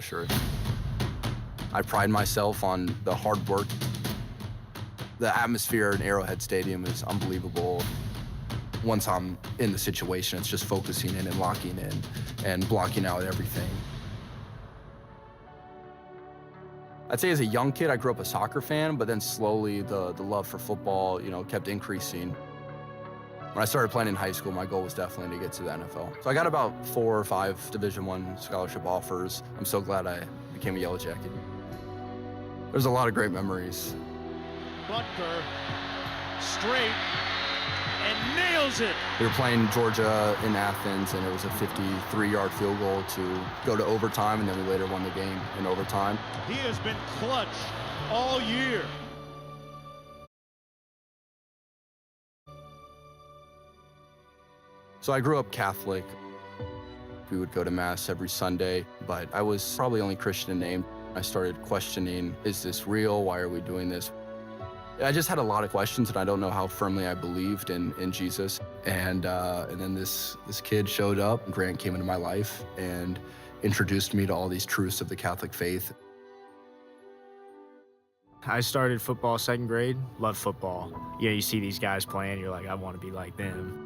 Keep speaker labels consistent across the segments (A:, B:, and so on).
A: Sure. I pride myself on the hard work. The atmosphere in Arrowhead Stadium is unbelievable. Once I'm in the situation, it's just focusing in and locking in and blocking out everything. I'd say as a young kid, I grew up a soccer fan, but then slowly the love for football, kept increasing. When I started playing in high school, my goal was definitely to get to the NFL. So I got about 4 or 5 Division I scholarship offers. I'm so glad I became a Yellow Jacket. There's a lot of great memories.
B: Butker, straight, and nails it.
A: We were playing Georgia in Athens, and it was a 53-yard field goal to go to overtime, and then we later won the game in overtime.
B: He has been clutch all year.
A: So I grew up Catholic. We would go to Mass every Sunday, but I was probably only Christian in name. I started questioning, is this real? Why are we doing this? I just had a lot of questions, and I don't know how firmly I believed in Jesus. And then this kid showed up. Grant came into my life and introduced me to all these truths of the Catholic faith.
C: I started football 2nd grade, loved football. You see these guys playing, you're like, I want to be like them.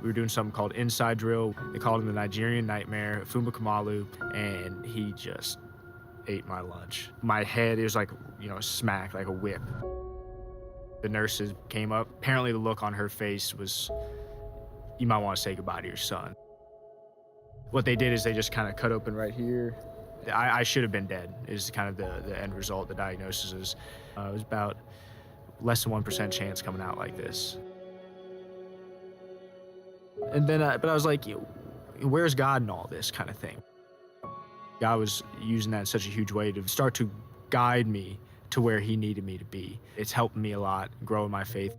C: We were doing something called inside drill. They called him the Nigerian Nightmare, Fuma Kamalu, and he just ate my lunch. My head, it was like, a smack, like a whip. The nurses came up. Apparently the look on her face was, you might want to say goodbye to your son. What they did is they just kind of cut open right here. I should have been dead, is kind of the end result. The diagnosis is, it was about less than 1% chance coming out like this. And then, but I was like, where's God in all this kind of thing? God was using that in such a huge way to start to guide me to where he needed me to be. It's helped me a lot, grow in my faith.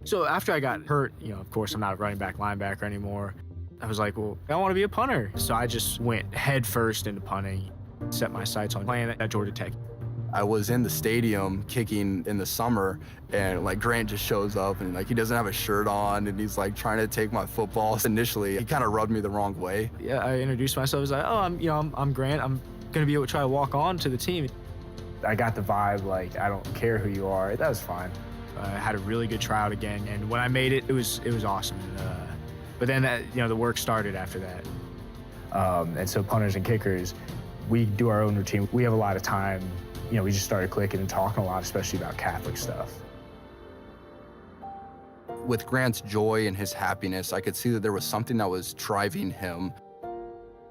C: So after I got hurt, of course I'm not a running back, linebacker anymore. I was like, well, I want to be a punter. So I just went head first into punting, set my sights on playing at Georgia Tech.
A: I was in the stadium kicking in the summer, and Grant just shows up, and he doesn't have a shirt on, and he's trying to take my football. Initially, he kind of rubbed me the wrong way. Yeah, I introduced myself. I was like, oh, I'm Grant. I'm gonna be able to try to walk on to the team.
C: I got the vibe, I don't care who you are. That was fine. I had a really good tryout again, and when I made it, it was awesome. But then the work started after that. And so punters and kickers, we do our own routine. We have a lot of time. We just started clicking and talking a lot, especially about Catholic stuff.
A: With Grant's joy and his happiness, I could see that there was something that was driving him.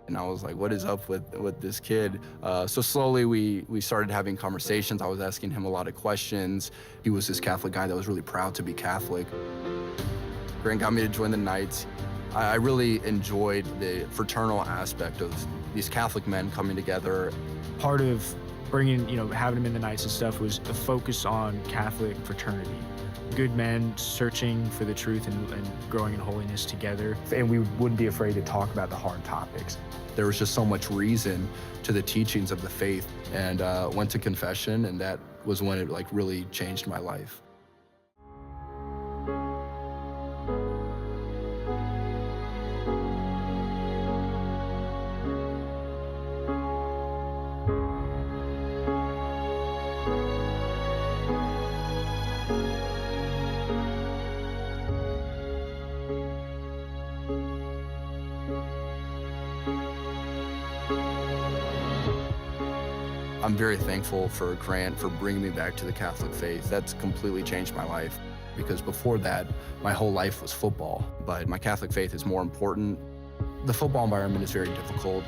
A: And I was like, what is up with this kid? So slowly we started having conversations. I was asking him a lot of questions. He was this Catholic guy that was really proud to be Catholic. Grant got me to join the Knights. I really enjoyed the fraternal aspect of these Catholic men coming together.
C: Part of bringing, having him in the Knights and stuff was a focus on Catholic fraternity. Good men searching for the truth and growing in holiness together. And we wouldn't be afraid to talk about the hard topics.
A: There was just so much reason to the teachings of the faith, and went to confession, and that was when it really changed my life. I'm very thankful for Grant for bringing me back to the Catholic faith. That's completely changed my life, because before that, my whole life was football, but my Catholic faith is more important. The football environment is very difficult.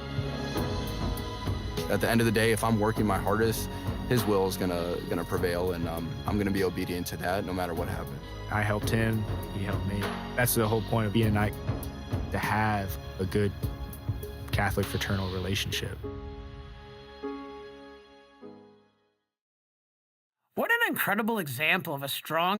A: At the end of the day, if I'm working my hardest, his will is gonna prevail, and I'm gonna be obedient to that no matter what happens.
C: I helped him, he helped me. That's the whole point of being a Knight, to have a good Catholic fraternal relationship.
D: What an incredible example of a strong